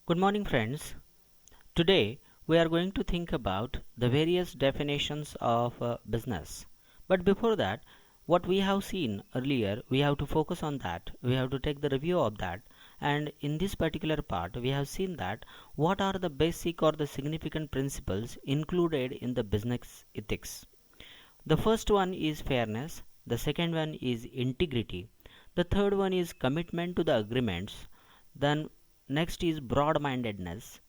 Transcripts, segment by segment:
Good morning, friends. Today we are going to think about the various definitions of business. But before that, what we have seen earlier, we have to focus on that. We have to take the review of that. And in this particular part, we have seen that what are the basic or the significant principles included in the business ethics. The first one is fairness, the second one is integrity, the third one is commitment to the agreements, then next is broad mindedness,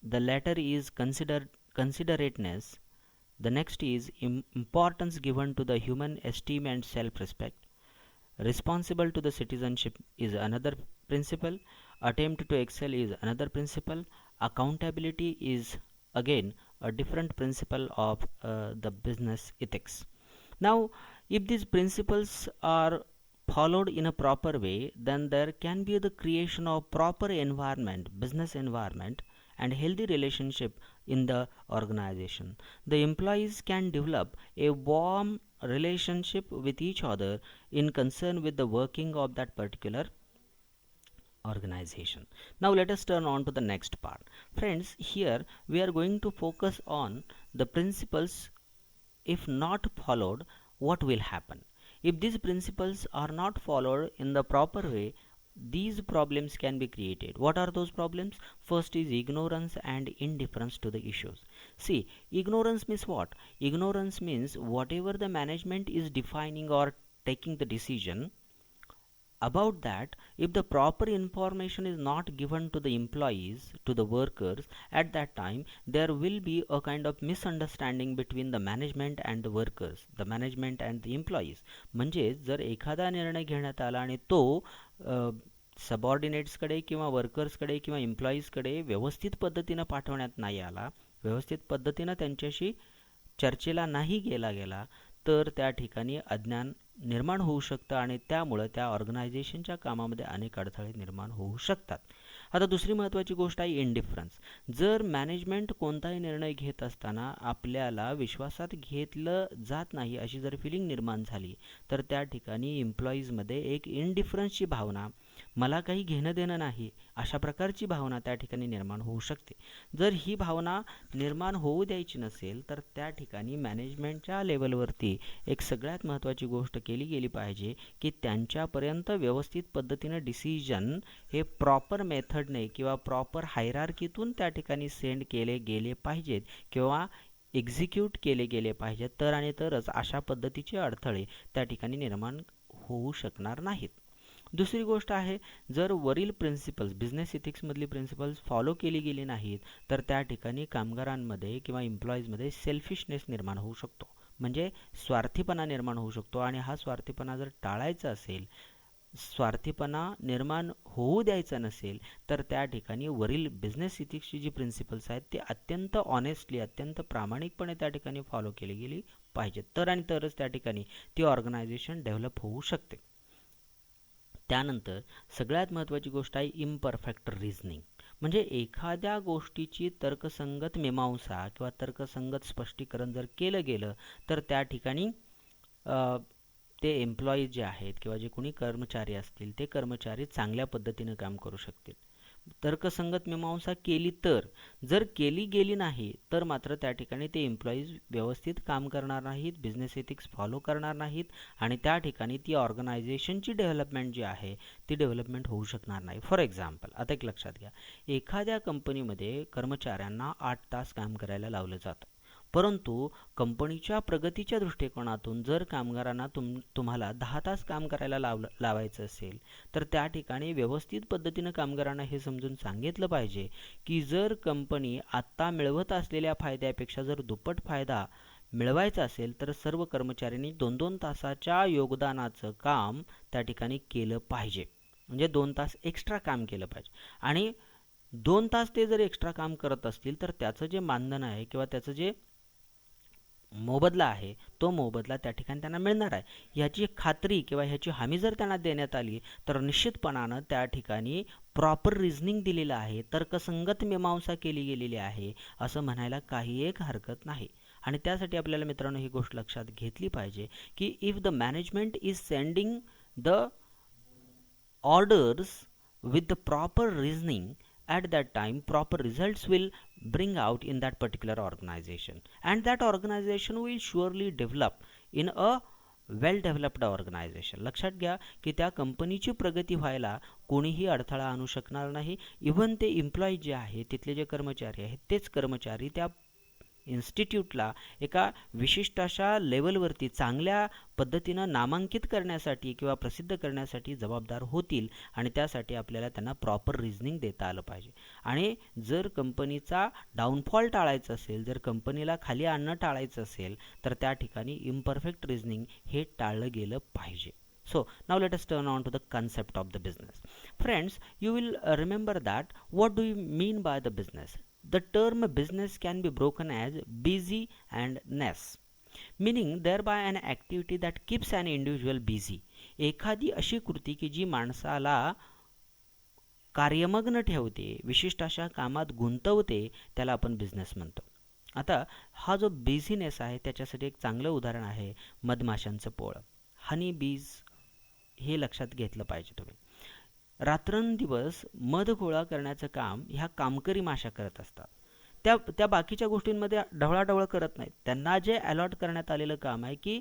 the latter is considerateness, the next is importance given to the human esteem and self respect, responsible to the citizenship is another principle, attempt to excel is another principle, accountability is again a different principle of the business ethics. Now, if these principles are followed in a proper way, then there can be the creation of proper environment, business environment, and healthy relationship in the organization. The employees can develop a warm relationship with each other in concern with the working of that particular organization. Now let us turn on to the next part. Friends, here we are going to focus on the principles. If not followed, what will happen? If these principles are not followed in the proper way, these problems can be created. What are those problems? First is ignorance and indifference to the issues. See, ignorance means what? Ignorance means whatever the management is defining or taking the decision about that, if the proper information is not given to the employees, to the workers, at that time there will be a kind of misunderstanding between the management and the workers, the management and the employees. म्हणजे जर एखादा निर्णय घेण्यात आला आणि तो सबऑर्डिनेट्सकडे किंवा वर्कर्सकडे किंवा एम्प्लॉईजकडे व्यवस्थित पद्धतीनं पाठवण्यात नाही आला, व्यवस्थित पद्धतीनं त्यांच्याशी चर्चेला नाही गेला गेला, तर त्या ठिकाणी अज्ञान निर्माण होऊ शकतं आणि त्यामुळं त्या ऑर्गनायझेशनच्या कामामध्ये अनेक अडथळे निर्माण होऊ शकतात. आता दुसरी महत्त्वाची गोष्ट आहे इंडिफरन्स. जर मॅनेजमेंट कोणताही निर्णय घेत असताना आपल्याला विश्वासात घेतलं जात नाही अशी जर फिलिंग निर्माण झाली, तर त्या ठिकाणी एम्प्लॉईजमध्ये एक इंडिफरन्सची भावना, मला काही घेणं देणं नाही, अशा प्रकारची भावना त्या ठिकाणी निर्माण होऊ शकते. जर ही भावना निर्माण होऊ द्यायची नसेल, तर त्या ठिकाणी मॅनेजमेंटच्या लेवलवरती एक सगळ्यात महत्त्वाची गोष्ट केली गेली पाहिजे की त्यांच्यापर्यंत व्यवस्थित पद्धतीनं डिसिजन हे प्रॉपर मेथडने किंवा प्रॉपर हायरार्कीतून त्या ठिकाणी सेंड केले गेले पाहिजेत किंवा एक्झिक्यूट केले गेले पाहिजेत, तर आणि तरच अशा पद्धतीचे अडथळे त्या ठिकाणी निर्माण होऊ शकणार नाहीत. दुसरी गोष्ट आहे, जर वरील प्रिन्सिपल्स, बिझनेस इथिक्समधली प्रिन्सिपल्स फॉलो केली गेली नाहीत, तर त्या ठिकाणी कामगारांमध्ये किंवा एम्प्लॉईजमध्ये सेल्फिशनेस निर्माण होऊ शकतो, म्हणजे स्वार्थीपणा निर्माण होऊ शकतो. आणि हा स्वार्थीपणा जर टाळायचा असेल, स्वार्थीपणा निर्माण होऊ द्यायचा नसेल, तर त्या ठिकाणी वरील बिझनेस इथिक्सची जी प्रिन्सिपल्स आहेत ते अत्यंत ऑनेस्टली, अत्यंत प्रामाणिकपणे त्या ठिकाणी फॉलो केली गेली पाहिजेत, तर आणि तरच त्या ठिकाणी ती ऑर्गनायझेशन डेव्हलप होऊ शकते. त्यानंतर सगळ्यात महत्त्वाची गोष्ट आहे इम्परफेक्ट रिझनिंग. म्हणजे एखाद्या गोष्टीची तर्कसंगत मीमांसा किंवा तर्कसंगत स्पष्टीकरण जर केलं गेलं, तर त्या ठिकाणी ते एम्प्लॉईज जे आहेत किंवा जे कोणी कर्मचारी असतील, ते कर्मचारी चांगल्या पद्धतीनं काम करू शकतील. तर्कसंगत मीमांसा केली तर, जर केली गेली नाही तर मात्र त्या ठिकाणी ते एम्प्लॉईज व्यवस्थित काम करणार नाहीत, बिझनेस एथिक्स फॉलो करणार नाहीत आणि त्या ठिकाणी ती ऑर्गनायझेशनची डेव्हलपमेंट जी आहे ती डेव्हलपमेंट होऊ शकणार नाही. फॉर एक्झाम्पल, आता एक लक्षात घ्या, एखाद्या कंपनीमध्ये कर्मचाऱ्यांना 8 तास काम करायला लावलं जातं, परंतु कंपनीच्या प्रगतीच्या दृष्टिकोनातून जर कामगारांना तुम्हाला 10 तास काम करायला लावायचं असेल, तर त्या ठिकाणी व्यवस्थित पद्धतीनं कामगारांना हे समजून सांगितलं पाहिजे की जर कंपनी आत्ता मिळवत असलेल्या फायद्यापेक्षा जर दुप्पट फायदा मिळवायचा असेल, तर सर्व कर्मचाऱ्यांनी 2-2 तासाच्या योगदानाचं काम त्या ठिकाणी केलं पाहिजे, म्हणजे 2 तास एक्स्ट्रा काम केलं पाहिजे. आणि 2 तास ते जर एक्स्ट्रा काम करत असतील, तर त्याचं जे मानधन आहे किंवा त्याचं जे मोबदला आहे, तो मोबदला त्या ठिकाणी त्यांना मिळणार आहे, ह्याची खात्री किंवा ह्याची हमी जर त्यांना देण्यात आली, तर निश्चितपणानं त्या ठिकाणी प्रॉपर रिझनिंग दिलेलं आहे, तर्कसंगत मीमांसा केली गेलेली आहे, असं म्हणायला काही एक हरकत नाही. आणि त्यासाठी आपल्याला मित्रांनो ही गोष्ट लक्षात घेतली पाहिजे की if the management is sending the orders with the proper reasoning, at that time proper results will bring out in that particular organization, and that organization will surely develop in a well developed organisation. लक्षात घ्या की त्या कंपनीची प्रगती व्हायला कोणीही अडथळा आणू शकणार नाही. इव्हन ते एम्प्लॉई जे आहे, तिथले जे कर्मचारी आहेत, तेच कर्मचारी त्या इन्स्टिट्यूटला एका विशिष्ट अशा लेवलवरती चांगल्या पद्धतीनं नामांकित करण्यासाठी किंवा प्रसिद्ध करण्यासाठी जबाबदार होतील, आणि त्यासाठी आपल्याला त्यांना प्रॉपर रिझनिंग देता आलं पाहिजे. आणि जर कंपनीचा डाऊनफॉल टाळायचा असेल, जर कंपनीला खाली आणणं टाळायचं असेल, तर त्या ठिकाणी इम्परफेक्ट रिझनिंग हे टाळलं गेलं पाहिजे. So now let us turn on to the concept of the business. Friends, you will remember that what do you mean by the business? The term business can be broken as busy and ness, meaning thereby an activity that keeps an individual busy. एखादी अशी कृती की जी माणसाला कार्यमग्न ठेवते, विशिष्ट अशा कामात गुंतवते, त्याला आपण बिझनेस म्हणतो. आता हा जो बिझीनेस आहे त्याच्यासाठी एक चांगलं उदाहरण आहे मधमाशांचं पोळं, हनी बीज. हे लक्षात घेतलं पाहिजे तुम्ही. रात्रंदिवस मध गोळा करण्याचं काम ह्या कामकरी माशा करत असतात. त्या बाकीच्या गोष्टींमध्ये ढवळाढवळ करत नाहीत. त्यांना जे अलॉट करण्यात आलेलं काम आहे की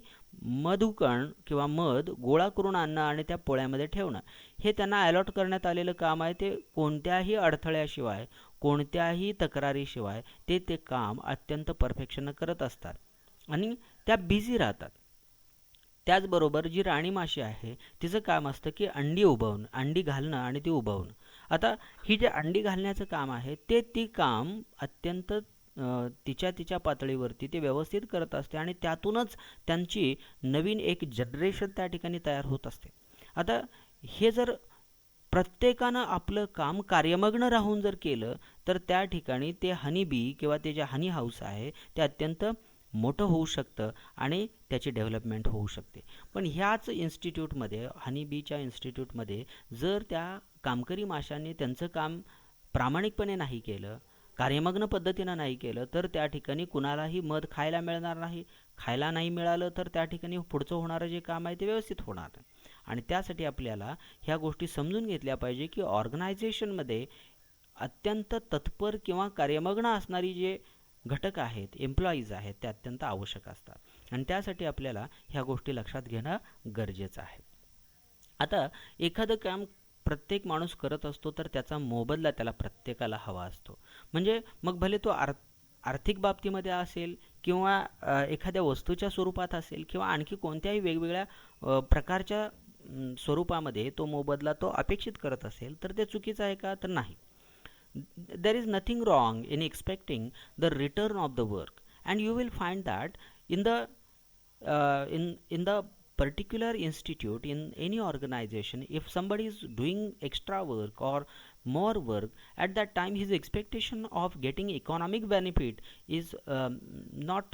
मधुकण किंवा मध गोळा करून आणणं आणि त्या पोळ्यामध्ये ठेवणं, हे त्यांना अलॉट करण्यात आलेलं काम आहे. ते कोणत्याही अडथळ्याशिवाय, कोणत्याही तक्रारीशिवाय ते काम अत्यंत परफेक्शननं करत असतात आणि त्या बिझी राहतात. त्याचबरोबर जी राणी माशी आहे तिचं काम असतं की अंडी उबवणं, अंडी घालणं आणि ती उबवणं. आता ही जे अंडी घालण्याचं काम आहे ती काम अत्यंत तिच्या पातळीवरती ते व्यवस्थित करत असते आणि त्यातूनच त्यांची नवीन एक जनरेशन त्या ठिकाणी तयार होत असते. आता हे जर प्रत्येकानं आपलं काम कार्यमग्न राहून जर केलं तर त्या ठिकाणी ते हनी बी किंवा ते जे हनी हाऊस आहे ते अत्यंत मोठं होऊ शकतं आणि त्याची डेव्हलपमेंट होऊ शकते. पण ह्याच इन्स्टिट्यूटमध्ये, हनी बीच्या इन्स्टिट्यूटमध्ये जर त्या कामकरी माशांनी त्यांचं काम प्रामाणिकपणे नाही केलं, कार्यमग्न पद्धतीनं नाही केलं, तर त्या ठिकाणी कुणालाही मध खायला मिळणार नाही. खायला नाही मिळालं तर त्या ठिकाणी पुढचं होणारं जे काम आहे ते व्यवस्थित होणार नाही. आणि त्यासाठी आपल्याला ह्या गोष्टी समजून घेतल्या पाहिजे की ऑर्गनायझेशनमध्ये अत्यंत तत्पर किंवा कार्यमग्न असणारी जे घटक आहेत, एम्प्लॉईज आहेत, ते अत्यंत आवश्यक असतात आणि त्यासाठी आपल्याला ह्या गोष्टी लक्षात घेणं गरजेचं आहे. आता एखादं काम प्रत्येक माणूस करत असतो तर त्याचा मोबदला त्याला प्रत्येकाला हवा असतो. म्हणजे मग भले तो आर्थिक बाबतीमध्ये असेल किंवा एखाद्या वस्तूच्या स्वरूपात असेल किंवा आणखी कोणत्याही वेगवेगळ्या प्रकारच्या स्वरूपामध्ये तो मोबदला तो अपेक्षित करत असेल तर ते चुकीचं आहे का? तर नाही. There is nothing wrong in expecting the return of the work, and you will find that in the particular institute, in any organization, if somebody is doing extra work or more work, at that time his expectation of getting economic benefit is not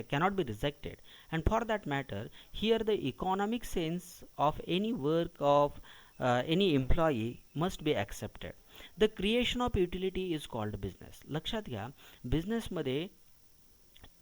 cannot be rejected. And for that matter, here the economic sense of any work of any employee must be accepted. The creation of utility is called business. लक्षात घ्या, बिझनेसमध्ये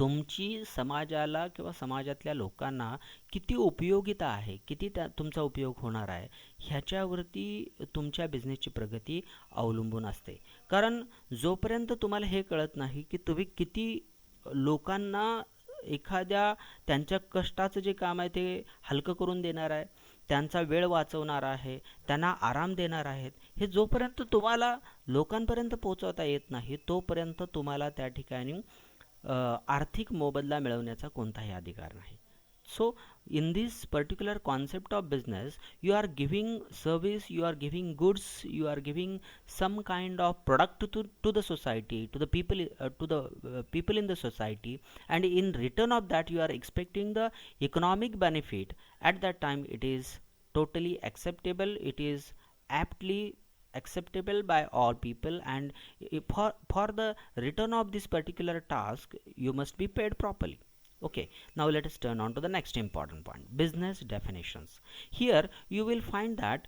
तुमची समाजाला किंवा समाजातल्या लोकांना किती उपयोगिता आहे, किती तुमचा उपयोग होणार आहे, ह्याच्यावरती तुमच्या बिझनेसची प्रगती अवलंबून असते. कारण जोपर्यंत तुम्हाला हे कळत नाही की तुम्ही किती लोकांना एखाद्या त्यांच्या कष्टाचं जे काम आहे ते हलकं करून देणार आहे, त्यांचा वेळ वाचवणार आहे, त्यांना आराम देणार आहेत, हे जोपर्यंत तुम्हाला लोकांपर्यंत पोहोचवता येत नाही तोपर्यंत तुम्हाला त्या ठिकाणी आर्थिक मोबदला मिळवण्याचा कोणताही अधिकार नाही. So in this particular concept of business, you are giving service, you are giving goods, you are giving some kind of product to the society, to the people, people in the society, and in return of that you are expecting the economic benefit. At that time it is totally acceptable, it is aptly acceptable by all people, and for the return of this particular task you must be paid properly. Okay, now let us turn on to the next important point, business definitions. Here you will find that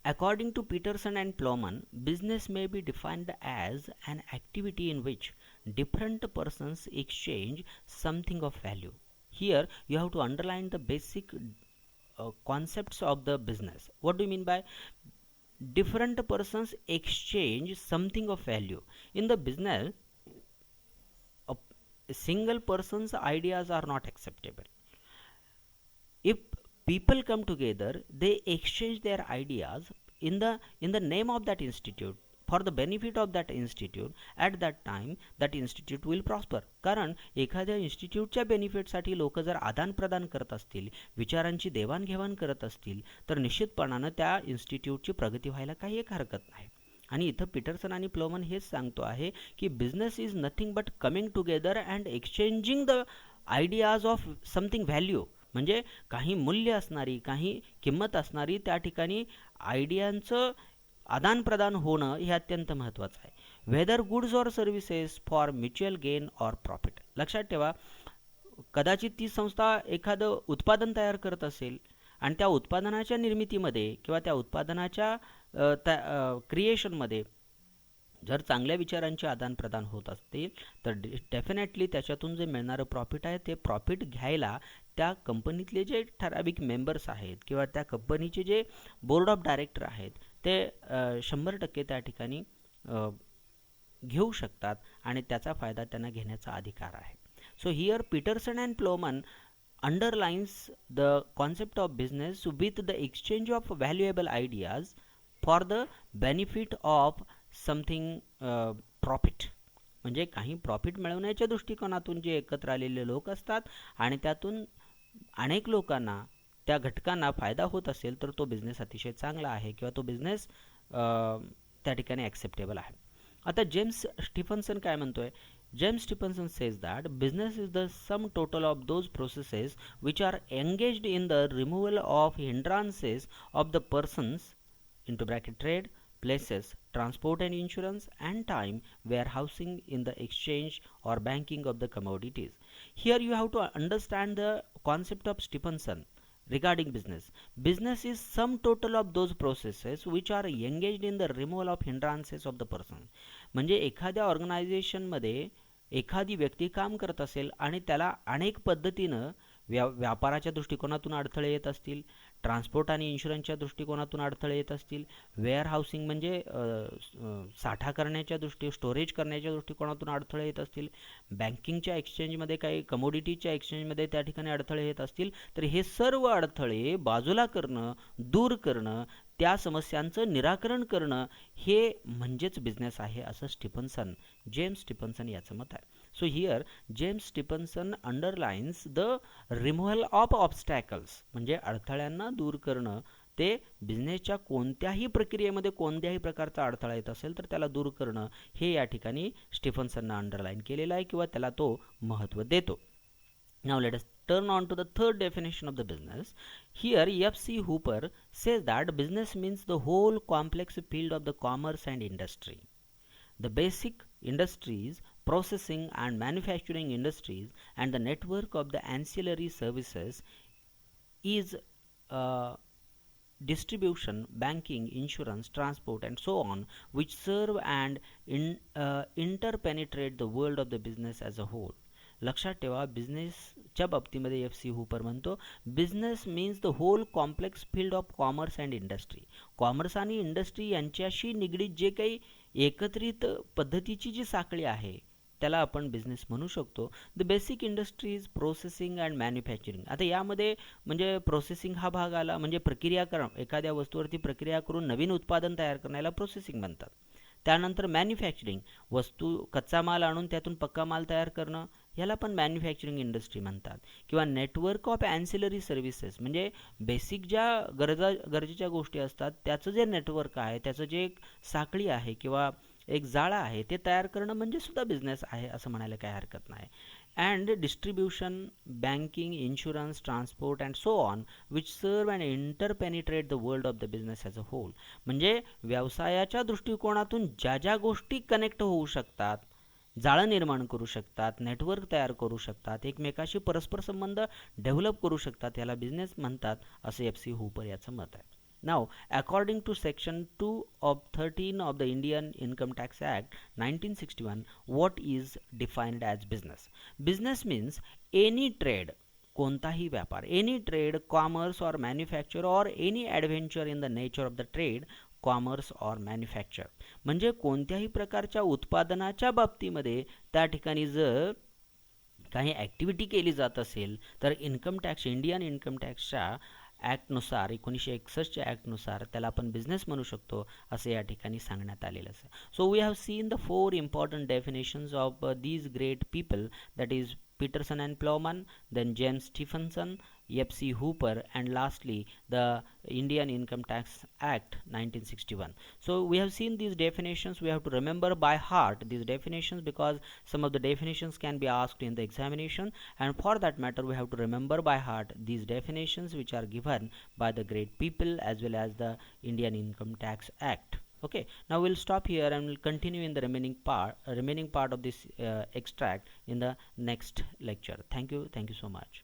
according to Peterson and Plowman, business may be defined as an activity in which different persons exchange something of value. Here you have to underline the basic concepts of the business. What do you mean by different persons exchange something of value. In the business, a single person's ideas are not acceptable. If people come together, they exchange their ideas in the name of that institute, for the benefit of that institute. At that time that institute will prosper. कारण एखाद्या इन्स्टिट्यूटच्या बेनिफिटसाठी लोक जर आदान प्रदान करत असतील, विचारांची देवाणघेवाण करत असतील, तर निश्चितपणानं त्या इन्स्टिट्यूटची प्रगती व्हायला काही एक हरकत नाही. आणि इथं पीटरसन आणि प्लोमन हेच सांगतो आहे की business is nothing but coming together and exchanging the ideas of something value. म्हणजे काही मूल्य असणारी, काही किंमत असणारी त्या ठिकाणी आयडियांचं आदान प्रदान होणं हे अत्यंत महत्त्वाचं आहे. Whether goods or services for mutual gain or profit. लक्षात ठेवा, कदाचित ती संस्था एखादं उत्पादन तयार करत असेल आणि त्या उत्पादनाच्या निर्मितीमध्ये किंवा त्या उत्पादनाच्या क्रिएशनमध्ये जर चांगल्या विचारांचे आदानप्रदान होत असतील तर डेफिनेटली त्याच्यातून जे मिळणारं प्रॉफिट आहे ते प्रॉफिट घ्यायला त्या कंपनीतले जे ठराविक मेंबर्स आहेत किंवा त्या कंपनीचे जे बोर्ड ऑफ डायरेक्टर आहेत ते 100% त्या ठिकाणी घेऊ शकतात आणि त्याचा फायदा त्यांना घेण्याचा अधिकार आहे. So here Peterson and Plowman underlines the concept of business with the exchange of valuable ideas for the benefit of something profit. म्हणजे काही प्रॉफिट मिळवण्याच्या दृष्टिकोनातून जे एकत्र आलेले लोक असतात आणि त्यातून अनेक लोकांना त्या घटकांना फायदा होत असेल तर तो बिझनेस अतिशय चांगला आहे किंवा तो बिझनेस त्या ठिकाणी ॲक्सेप्टेबल आहे. आता जेम्स स्टीफन्सन काय म्हणतोय? James Stephenson says that business is the sum total of those processes which are engaged in the removal of hindrances of the persons into bracket trade, places, transport and insurance, and time, warehousing in the exchange or banking of the commodities. Here you have to understand the concept of Stephenson regarding business. Business is sum total of those processes which are engaged in the removal of hindrances of the person. म्हणजे एखाद्या ऑर्गनायझेशनमध्ये एखादी व्यक्ती काम करत असेल आणि त्याला अनेक पद्धतीनं व्यापाराच्या दृष्टिकोनातून अडथळे येत असतील, ट्रान्सपोर्ट आणि इन्शुरन्सच्या दृष्टिकोनातून अडथळे येत असतील, वेअर हाऊसिंग म्हणजे साठा करण्याच्या स्टोरेज करण्याच्या दृष्टिकोनातून अडथळे येत असतील, बँकिंगच्या एक्सचेंजमध्ये काही कमोडिटीच्या एक्सचेंजमध्ये त्या ठिकाणी अडथळे येत असतील, तर हे सर्व अडथळे बाजूला करणं, दूर करणं, त्या समस्यांचं निराकरण करणं हे म्हणजेच बिझनेस आहे असं जेम्स स्टीफन्सन याचं मत आहे. So here James Stephenson underlines the removal of obstacles. म्हणजे अडथळ्यांना दूर करणं ते बिझनेसच्या कोणत्याही प्रक्रियेमध्ये कोणत्याही प्रकारचा अडथळा येत असेल तर त्याला दूर करणं हे या ठिकाणी स्टीफन्सननं अंडरलाईन केलेलं आहे किंवा त्याला तो महत्त्व देतो. Now let us turn on to the third definition of the business. Here F.C. Hooper says that business means the whole complex field of the commerce and industry. The basic industries, processing and manufacturing industries, and the network of the ancillary services is distribution, banking, insurance, transport, and so on, which serve and interpenetrate the world of the business as a whole. लक्षात ठेवा, बिझनेसच्या बाबतीमध्ये F.C. Hooper म्हणतो business means the whole complex field of commerce and industry. Commerce आणि industry यांच्याशी निगडीत जे काही एकत्रित पद्धतीची जी साखळी आहे त्याला आपण बिझनेस म्हणू शकतो. The basic industries, processing and manufacturing. आता यामध्ये म्हणजे प्रोसेसिंग हा भाग आला, म्हणजे प्रक्रिया करणं, एखाद्या वस्तूवरती प्रक्रिया करून नवीन उत्पादन तयार करण्याला प्रोसेसिंग म्हणतात. त्यानंतर मॅन्युफॅक्चरिंग, वस्तू कच्चा माल आणून त्यातून पक्का माल तयार करणं ह्याला पण मॅन्युफॅक्चरिंग इंडस्ट्री म्हणतात. किंवा नेटवर्क ऑफ ॲन्सिलरी सर्व्हिसेस, म्हणजे बेसिक ज्या गरजेच्या गोष्टी असतात त्याचं जे नेटवर्क आहे, त्याचं जे एक साखळी आहे किंवा एक जाळं आहे ते तयार करणं म्हणजे सुद्धा बिझनेस आहे असं म्हणायला काही हरकत नाही. And distribution, banking, insurance, transport and so on which serve and interpenetrate the world of the business as a whole. म्हणजे व्यवसायाच्या दृष्टिकोनातून ज्या ज्या गोष्टी कनेक्ट होऊ शकतात, जाळं निर्माण करू शकतात, नेटवर्क तयार करू शकतात, एकमेकाशी परस्पर संबंध डेव्हलप करू शकतात, याला बिझनेस म्हणतात असं F.C. हुपर याचं मत आहे. Now, according to Section 2 of 13 of the Indian Income Tax Act 1961, what is defined as business? Business means any trade, कोणताही व्यापार, any trade, commerce or manufacture or any adventure in the nature of the trade, commerce or manufacture. म्हणजे कोणत्याही प्रकारच्या उत्पादनाच्या बाबतीमध्ये त्या ठिकाणी जर काही ॲक्टिव्हिटी केली जात असेल तर इन्कम टॅक्स, इंडियन इन्कम टॅक्सच्या ॲक्टनुसार, 1961च्या ॲक्टनुसार त्याला आपण बिझनेस म्हणू शकतो असं या ठिकाणी सांगण्यात आलेलं आहे. So we have seen the 4 important definitions of these great people, that is Peterson and Plowman, then James Stephenson, F.C. Hooper, and lastly the Indian Income Tax Act 1961. So we have seen these definitions. We have to remember by heart these definitions because some of the definitions can be asked in the examination, and for that matter we have to remember by heart these definitions which are given by the great people as well as the Indian Income Tax Act. Okay, now we'll stop here and we'll continue in the remaining part of this extract in the next lecture. Thank you so much.